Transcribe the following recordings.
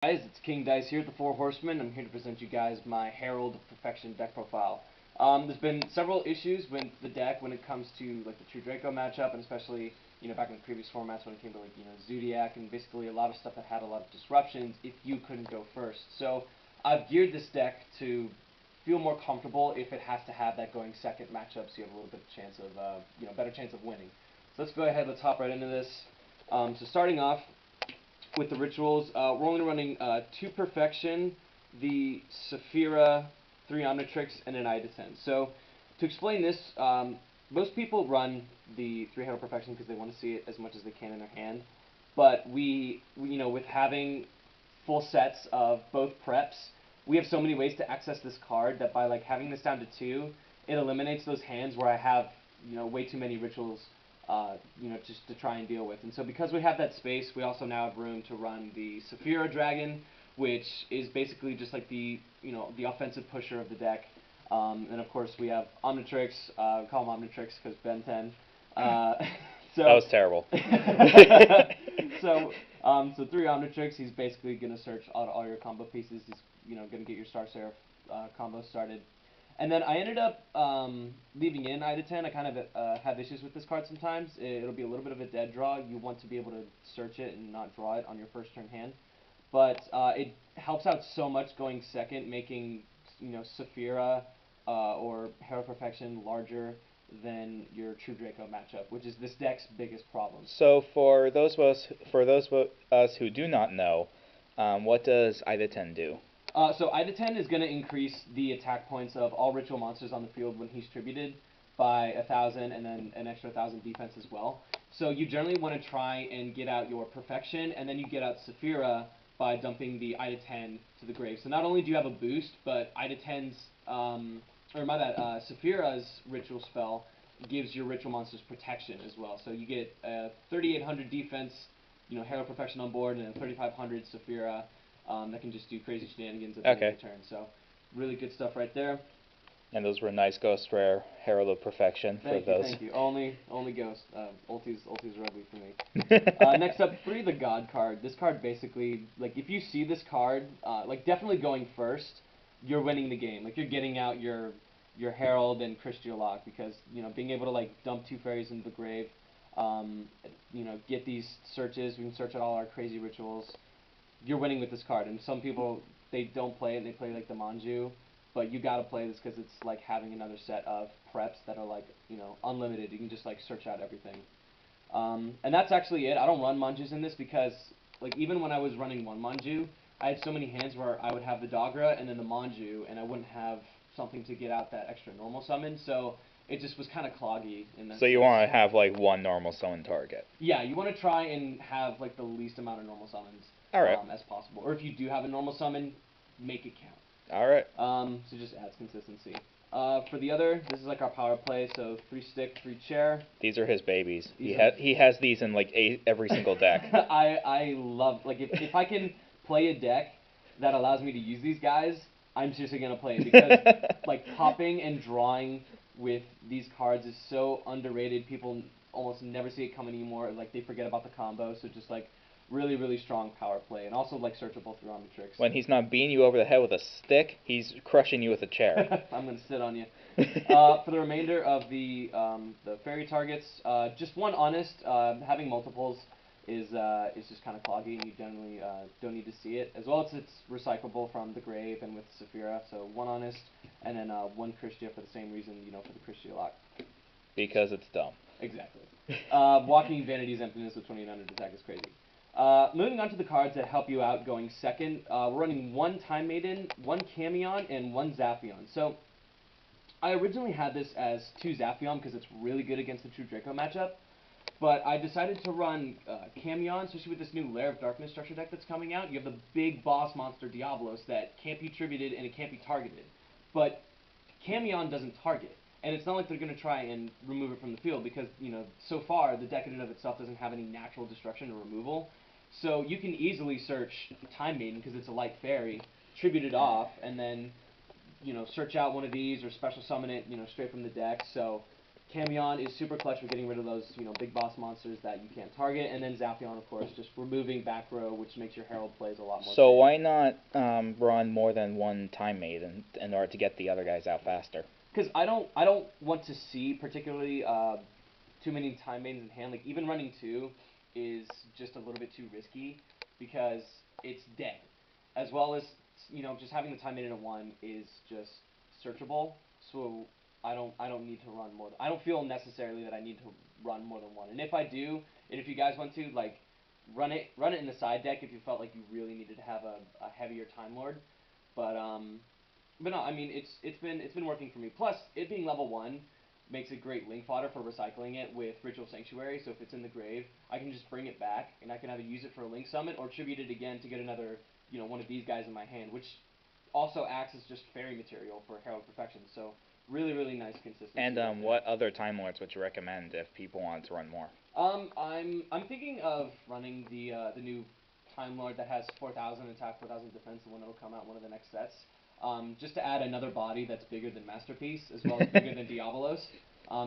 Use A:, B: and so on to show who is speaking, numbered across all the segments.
A: Guys, it's King Dice here at the Four Horsemen. I'm here to present you guys my Herald of Perfection deck profile. There's been several issues with the deck when it comes to like the True Draco matchup, and especially back in the previous formats when it came to like Zodiac and basically a lot of stuff that had a lot of disruptions if you couldn't go first. So I've geared this deck to feel more comfortable if it has to have that going second matchup, so you have a little bit of chance of better chance of winning. So let's go ahead. Let's hop right into this. So starting off with the rituals, we're only running 2 Perfection, the Saphira, 3 Omnitrix, and an Eye to 10. So, to explain this, most people run the 3 Herald Perfection because they want to see it as much as they can in their hand. But with having full sets of both preps, we have so many ways to access this card that by like having this down to 2, it eliminates those hands where I have way too many rituals just to try and deal with. And so because we have that space, we also now have room to run the Saphira Dragon, which is basically just like the offensive pusher of the deck. And of course we have Omnitrix, we call him Omnitrix because Ben 10. So
B: that was terrible.
A: So 3 Omnitrix, he's basically going to search all your combo pieces. He's going to get your Star Seraph combo started. And then I ended up leaving in Eye to 10. I kind of have issues with this card sometimes. It'll be a little bit of a dead draw. You want to be able to search it and not draw it on your first turn hand. But it helps out so much going second, making Saphira or Herald Perfection larger than your True Draco matchup, which is this deck's biggest problem.
B: So for those of us who do not know, what does Eye to 10 do?
A: So Eye to 10 is going to increase the attack points of all ritual monsters on the field when he's tributed by 1,000 and then an extra 1,000 defense as well. So you generally want to try and get out your Perfection, and then you get out Saphira by dumping the Eye to 10 to the grave. So not only do you have a boost, but Eye to 10's, Saphira's ritual spell gives your ritual monsters protection as well. So you get 3,800 defense, Herald Perfection on board, and a 3,500 Saphira that can just do crazy shenanigans at the end of the turn. So really good stuff right there.
B: And those were nice Ghost Rare Herald of Perfection for those.
A: Thank you. Only Ghost. Ulti's ugly for me. Next up, 3 the God card. This card basically, like, if you see this card, like, definitely going first, you're winning the game. Like, you're getting out your Herald and Christiolok because, being able to, like, dump 2 fairies into the grave, get these searches. We can search out all our crazy rituals. You're winning with this card. And some people, they don't play it. They play, like, the Manju. But you gotta play this because it's like having another set of preps that are like, unlimited. You can just like search out everything. And that's actually it. I don't run Manjus in this because, like, even when I was running one Manju, I had so many hands where I would have the Dogra and then the Manju, and I wouldn't have something to get out that extra normal summon. So it just was kind of cloggy in that.
B: So you want to have like one normal summon target.
A: Yeah, you want to try and have like the least amount of normal summons as possible. Or if you do have a normal summon, make it count.
B: Alright.
A: So just adds consistency. For the other, this is like our power play, so 3 stick, 3 chair.
B: These are his babies. He has these in like every single deck.
A: I love, like, if I can play a deck that allows me to use these guys, I'm seriously going to play it because, like, popping and drawing with these cards is so underrated. People almost never see it come anymore. Like, they forget about the combo, so just, like, really, really strong power play, and also like searchable through Omnitrix.
B: When he's not beating you over the head with a stick, he's crushing you with a chair.
A: I'm gonna sit on you. For the remainder of the fairy targets, just one honest. Having multiples is just kind of cloggy, and you generally don't need to see it. As well as it's recyclable from the grave and with Saphira, so one honest, and then one Christia for the same reason, for the Christia lock.
B: Because it's dumb.
A: Exactly. Walking Vanity's Emptiness with 2,900 attack is crazy. Moving on to the cards that help you out going second, we're running 1 Time Maiden, 1 Camion, and 1 Zaphion. So, I originally had this as 2 Zaphion because it's really good against the True Draco matchup, but I decided to run Camion, especially with this new Lair of Darkness structure deck that's coming out. You have the big boss monster Diablos that can't be tributed and it can't be targeted, but Camion doesn't target. And it's not like they're going to try and remove it from the field because, so far the deck in and of itself doesn't have any natural destruction or removal. So you can easily search Time Maiden because it's a light fairy, tribute it off, and then, search out one of these or special summon it, straight from the deck. So Camion is super clutch for getting rid of those, big boss monsters that you can't target, and then Zaphion, of course, just removing back row, which makes your Herald plays a lot more.
B: So why not run more than one Time Maiden in order to get the other guys out faster?
A: Because I don't want to see particularly too many Time Maidens in hand. Like, even running 2 is just a little bit too risky because it's dead. As well as, just having the Time Maiden in 1 is just searchable. So I don't need to run more. I don't feel necessarily that I need to run more than 1. And if I do, and if you guys want to, like, run it in the side deck if you felt like you really needed to have a heavier Time Lord. But no, I mean it's been working for me. Plus, it being level 1 makes it great link fodder for recycling it with Ritual Sanctuary. So if it's in the grave, I can just bring it back and I can either use it for a link summon or tribute it again to get another, one of these guys in my hand, which also acts as just fairy material for Herald Perfection. So really, really nice consistency.
B: And what other Time Lords would you recommend if people wanted to run more?
A: I'm thinking of running the new Time Lord that has 4,000 attack, 4,000 defense, the one that'll come out in one of the next sets. Just to add another body that's bigger than Masterpiece, as well as bigger than Diabolos.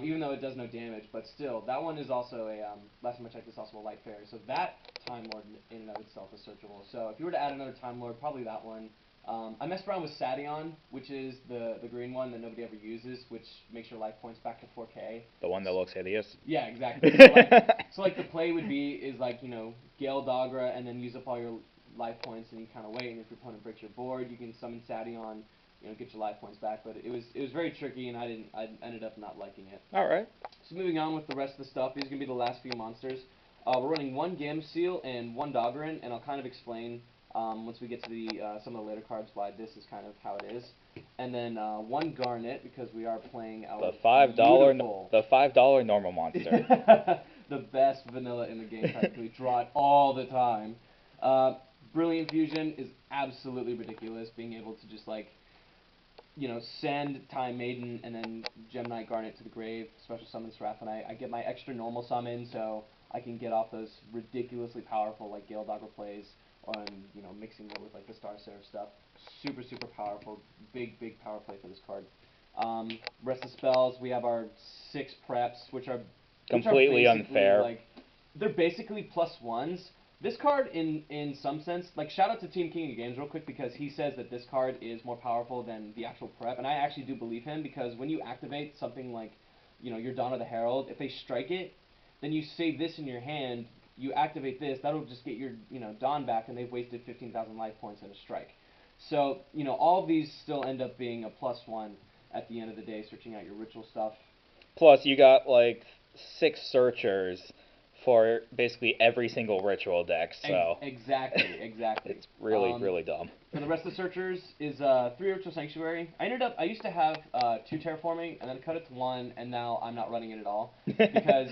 A: Even though it does no damage, but still, that one is also a, last time I checked, it's also a light fairy. So that Time Lord in and of itself is searchable. So if you were to add another Time Lord, probably that one. I messed around with Sadion, which is the green one that nobody ever uses, which makes your life points back to 4K.
B: The one that looks hideous?
A: Yeah, exactly. So the play would be, Gale Dogra, and then use up all your life points, and you kind of wait, and if your opponent breaks your board, you can summon Sadion, get your life points back. But it was very tricky, and I ended up not liking it.
B: Alright.
A: So moving on with the rest of the stuff, these are going to be the last few monsters. We're running 1 Gam Seal and 1 Doggerin, and I'll kind of explain once we get to the some of the later cards why this is kind of how it is. And then 1 Garnet, because we are playing our
B: the $5 normal monster.
A: The best vanilla in the game, practically. Draw it all the time. Brilliant Fusion is absolutely ridiculous, being able to just send Time Maiden and then Gemini Garnet to the grave, special summon Seraphinite. I get my extra normal summon, so I can get off those ridiculously powerful Gale Dogger plays on, mixing it with the Star Seraph stuff. Super, super powerful. Big, big power play for this card. Rest of the spells, we have our 6 preps, which are
B: completely unfair.
A: They're basically +1s. This card, in some sense, shout out to Team King of Games real quick, because he says that this card is more powerful than the actual prep, and I actually do believe him, because when you activate something like, your Dawn of the Herald, if they strike it, then you save this in your hand, you activate this, that'll just get your, Dawn back, and they've wasted 15,000 life points in a strike. So, all of these still end up being a +1 at the end of the day, searching out your ritual stuff.
B: Plus, you got, 6 searchers for basically every single ritual deck, so...
A: Exactly.
B: It's really, really dumb.
A: For the rest of the searchers is 3 Ritual Sanctuary. I used to have 2 Terraforming, and then cut it to 1, and now I'm not running it at all. Because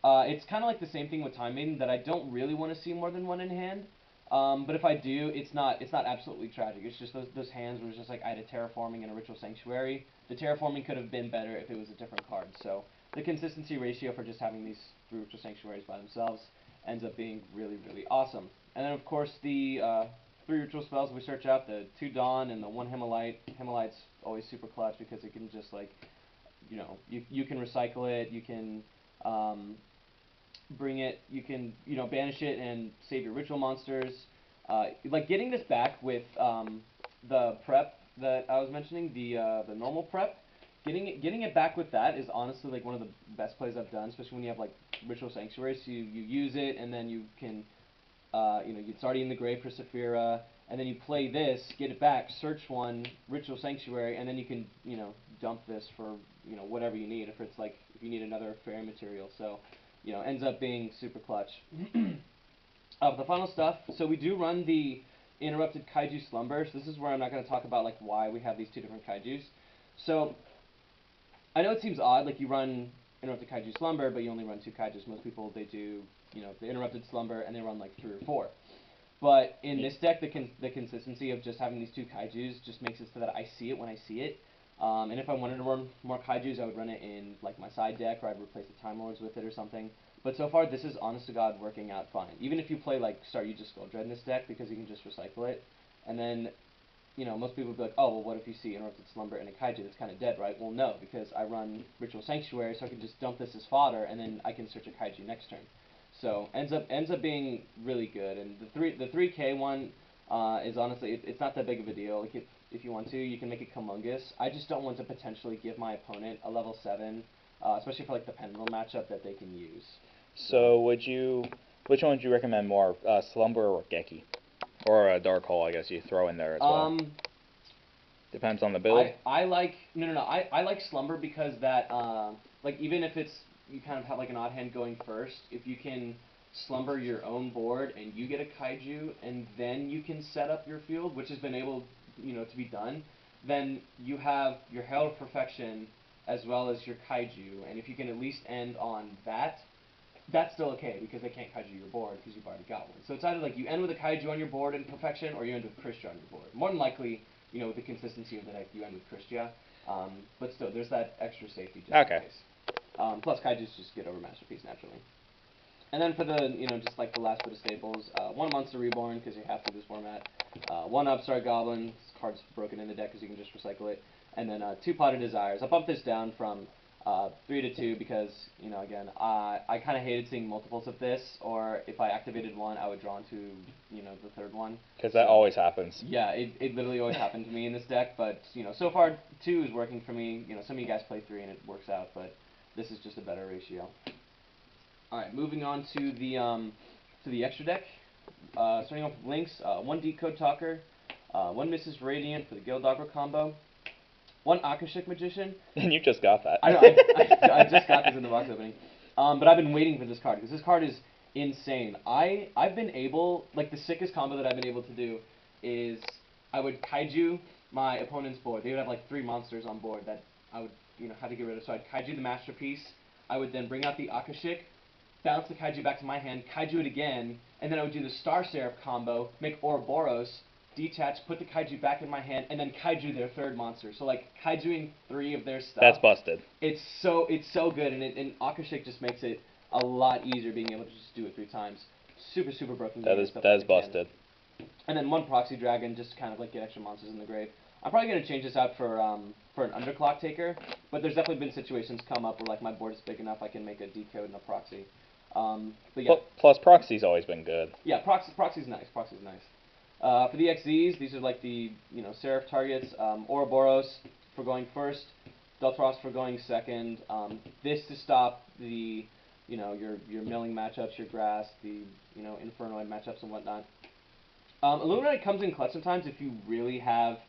A: it's kind of like the same thing with Time Maiden, that I don't really want to see more than 1 in hand. But if I do, it's not absolutely tragic. It's just those hands where it's just I had a Terraforming and a Ritual Sanctuary. The Terraforming could have been better if it was a different card. So the consistency ratio for just having these 3 Ritual Sanctuaries by themselves ends up being really, really awesome. And then, of course, the 3 ritual spells we search out, the 2 Dawn and the 1 Himmelite. Himmelite's always super clutch because it can just, you can recycle it, you can bring it, you can, banish it and save your ritual monsters. Getting this back with the prep that I was mentioning, the normal prep, getting it back with that is honestly one of the best plays I've done, especially when you have Ritual Sanctuary. So you use it, and then you can, it's already in the grave for Saphira, and then you play this, get it back, search 1 Ritual Sanctuary, and then you can, dump this for, whatever you need. If it's if you need another fairy material, so ends up being super clutch. The final stuff. So we do run the Interrupted Kaiju Slumber. So this is where I'm not going to talk about why we have these 2 different kaijus. So I know it seems odd, you run Interrupted Kaiju Slumber, but you only run 2 kaijus. Most people, they do, the Interrupted Slumber, and they run 3 or 4. But in this deck, the consistency of just having these 2 kaijus just makes it so that I see it when I see it. And if I wanted to run more kaijus, I would run it in my side deck, or I'd replace the Time Lords with it or something. But so far, this is honest to God working out fine. Even if you play Staryu Skull Dread in this deck, because you can just recycle it, and then most people would be like, oh, well, what if you see Interrupted Slumber and a Kaiju that's kind of dead, right? Well, no, because I run Ritual Sanctuary, so I can just dump this as fodder, and then I can search a Kaiju next turn. So ends up being really good. And the 3K one is honestly it's not that big of a deal. Like if you want to, you can make it humongous. I just don't want to potentially give my opponent a level 7, especially for like the Pendulum matchup that they can use.
B: So which one would you recommend more, Slumber or Geki? Or a Dark Hole, I guess you throw in there as well. Depends on the build.
A: I like no. I like Slumber because that like even if it's you kind of have like an odd hand going first, if you can slumber your own board and you get a Kaiju and then you can set up your field, which has been able to be done, then you have your Herald of Perfection as well as your Kaiju, and if you can at least end on that, that's still okay because they can't Kaiju your board because you've already got one. So it's either like you end with a Kaiju on your board in Perfection or you end with Christia on your board. More than likely, with the consistency of the deck, you end with Christia. But still, there's that extra safety just in case. Plus, Kaijus just get over Masterpiece naturally. And then for the, just like the last bit of staples, 1 Monster Reborn because you have to this format. 1 Upstart Goblin, this card's broken in the deck because you can just recycle it. And then 2 Potted Desires. I bumped this down from 3 to 2 because, again, I kind of hated seeing multiples of this, or if I activated one, I would draw into, the third one.
B: Because that always happens.
A: Yeah, it literally always happened to me in this deck, but, so far 2 is working for me. Some of you guys play 3 and it works out, but this is just a better ratio. Alright, moving on to the extra deck. Starting off with links, 1 Decode Talker, 1 Mrs. Radiant for the Gildogra combo, 1 Akashic Magician.
B: And you just got that.
A: I know, I just got this in the box opening. But I've been waiting for this card, because this card is insane. I've been able, like the sickest combo that I've been able to do is I would Kaiju my opponent's board. They would have like 3 monsters on board that I would, have to get rid of. So I'd Kaiju the Masterpiece, I would then bring out the Akashic, bounce the Kaiju back to my hand, Kaiju it again, and then I would do the Star Seraph combo, make Ouroboros, detach, put the Kaiju back in my hand, and then Kaiju their 3rd monster. So like Kaijuing 3 of their stuff.
B: That's busted.
A: It's so good, and Akashic just makes it a lot easier being able to just do it 3 times. Super broken.
B: That is busted.
A: And then 1 Proxy Dragon, just kind of like get extra monsters in the grave. I'm probably gonna change this out for an Underclock Taker, but there's definitely been situations come up where like my board is big enough I can make a Decode and a Proxy. But yeah.
B: Plus Proxy's always been good.
A: Yeah, Proxy's nice. Proxy's nice. For the XZs, these are like the Seraph targets. Ouroboros for going first, Deltros for going second. This to stop the your milling matchups, your grass, the Infernoid matchups and whatnot. Illuminate comes in clutch sometimes if you really have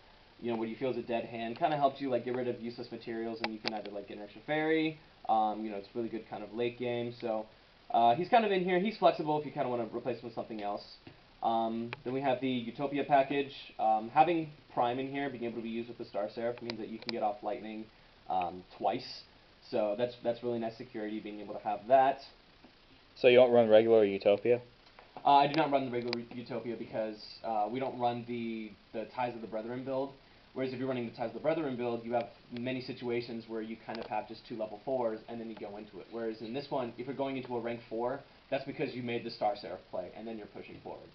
A: what you feel is a dead hand. Kind of helps you like get rid of useless materials, and you can either like get an extra fairy. It's really good kind of late game. So he's kind of in here. He's flexible if you kind of want to replace him with something else. Then we have the Utopia package. Having Prime in here, being able to be used with the Star Seraph, means that you can get off Lightning twice. So that's really nice security, being able to have that.
B: So you don't run regular Utopia?
A: I do not run the regular Utopia because we don't run the Ties of the Brethren build. Whereas if you're running the Ties of the Brethren build, you have many situations where you kind of have just 2 level 4s and then you go into it. Whereas in this one, if you're going into a rank 4, that's because you made the Star Seraph play and then you're pushing forward.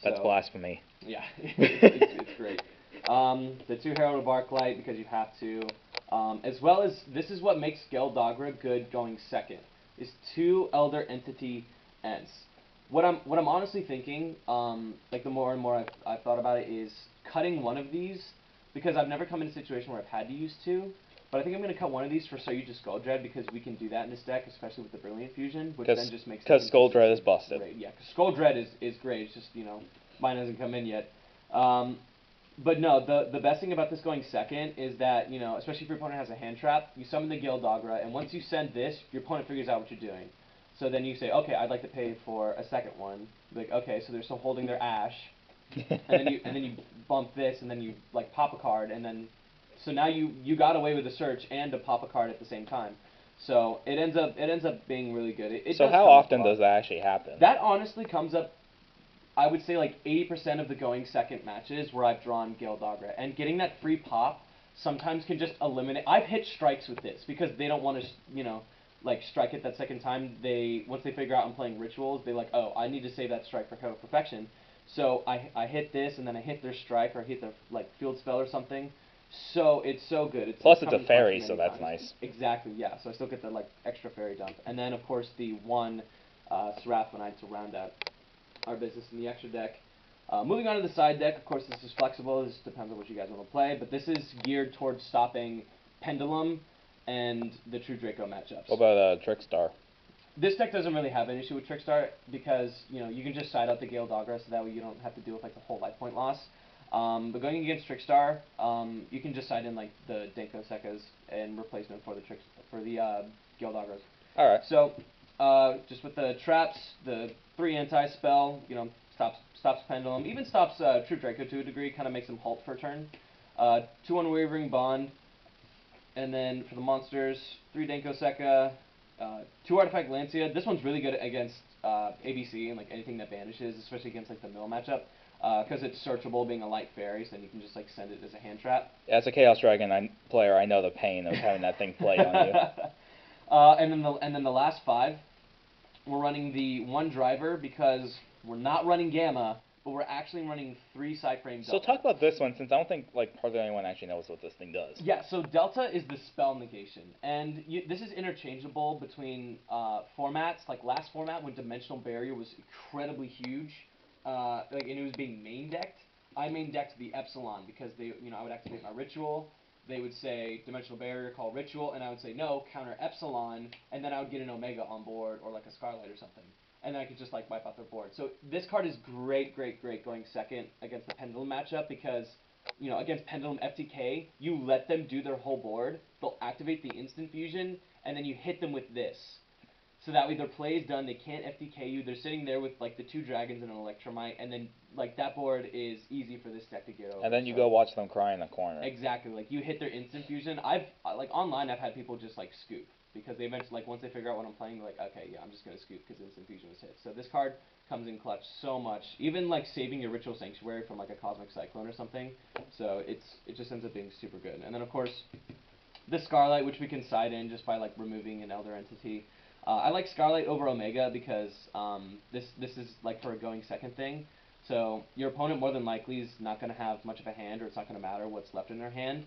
B: That's blasphemy.
A: Yeah, it's great. The 2 Herald of Arclight because you have to. As well as, this is what makes Gildogra good going second, is 2 Elder Entity Ents. What I'm honestly thinking, like the more and more I've thought about it, is cutting one of these, because I've never come in a situation where I've had to use 2, but I think I'm going to cut one of these for Soyuja Skull Dread, because we can do that in this deck, especially with the Brilliant Fusion, which then just makes...
B: Because Skull Dread is busted.
A: Great. Yeah, because Skull Dread is great, it's just, mine hasn't come in yet. But no, the best thing about this going second is that, especially if your opponent has a hand trap, you summon the Gildogra, and once you send this, your opponent figures out what you're doing. So then you say, okay, I'd like to pay for a second one. Like, okay, so they're still holding their Ash, and then you bump this, and then you like pop a card, and then so now you got away with a search and a pop a card at the same time. So it ends up being really good.
B: So how often does that actually happen?
A: That honestly comes up, I would say like 80% of the going second matches where I've drawn Gildogra, and getting that free pop sometimes can just eliminate. I've hit strikes with this because they don't want to like strike it that second time. Once they figure out I'm playing rituals, they like, oh, I need to save that strike for Herald of Perfection. So I hit this, and then I hit their strike, or I hit their like field spell or something. So it's so good.
B: Plus it's a fairy, so that's nice.
A: Exactly, yeah. So I still get the like extra fairy dump, and then of course the one Seraphonite to round out our business in the extra deck. Moving on to the side deck, of course this is flexible. This depends on what you guys want to play, but this is geared towards stopping Pendulum and the True Draco matchups.
B: What about Trickstar?
A: This deck doesn't really have an issue with Trickstar because you can just side out the Gale Dogra, so that way you don't have to deal with like the whole life point loss. But going against Trickstar, you can just side in like the Denko Sekkas in replacement for the Gale Dogras.
B: All right.
A: So just with the traps, the 3 anti-spell, stops Pendulum, even stops True Draco to a degree, kind of makes him halt for a turn. 2 Unwavering Bond, and then for the monsters, 3 Denko Sekka, 2 Artifact Lancia. This one's really good against ABC and like anything that banishes, especially against like the mill matchup, because it's searchable, being a light fairy, so then you can just like send it as a hand trap.
B: Yeah, as a Chaos Dragon player, I know the pain of having that thing played on you.
A: And then the last 5, we're running the 1 driver because we're not running Gamma, but we're actually running 3 side frame Delta.
B: So talk about this one, since I don't think like hardly anyone actually knows what this thing does.
A: Yeah, so Delta is the spell negation, and this is interchangeable between formats. Like last format when Dimensional Barrier was incredibly huge, and it was being main decked. I main decked the Epsilon because I would activate my ritual. They would say Dimensional Barrier, call Ritual, and I would say no, counter Epsilon, and then I would get an Omega on board or like a Scarlight or something. And then I could just like wipe out their board. So this card is great going second against the Pendulum matchup because, against Pendulum FTK, you let them do their whole board, they'll activate the instant fusion, and then you hit them with this. So that way their play is done, they can't FTK you, they're sitting there with like the 2 dragons and an Electromite, and then like that board is easy for this deck to get over.
B: And then you go watch them cry in the corner.
A: Exactly, like you hit their instant fusion. Online I've had people just like scoop. Because they eventually, like, once they figure out what I'm playing, they're like, okay, yeah, I'm just going to scoop because Instant Fusion was hit. So this card comes in clutch so much. Even, like, saving your Ritual Sanctuary from, like, a Cosmic Cyclone or something. So it just ends up being super good. And then, of course, this Scarlight, which we can side in just by, like, removing an Elder Entity. I like Scarlight over Omega because this is, like, for a going second thing. So your opponent more than likely is not going to have much of a hand, or it's not going to matter what's left in their hand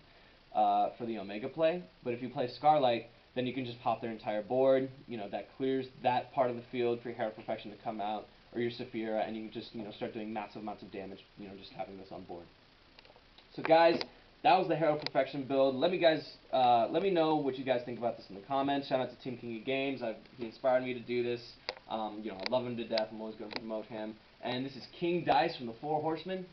A: for the Omega play. But if you play Scarlight, then you can just pop their entire board. That clears that part of the field for your Herald Perfection to come out, or your Saphira, and you can just start doing massive amounts of damage. Just having this on board. So guys, that was the Herald Perfection build. Let me know what you guys think about this in the comments. Shout out to Team King of Games. He inspired me to do this. I love him to death. I'm always going to promote him. And this is King Dice from the 4 Horsemen.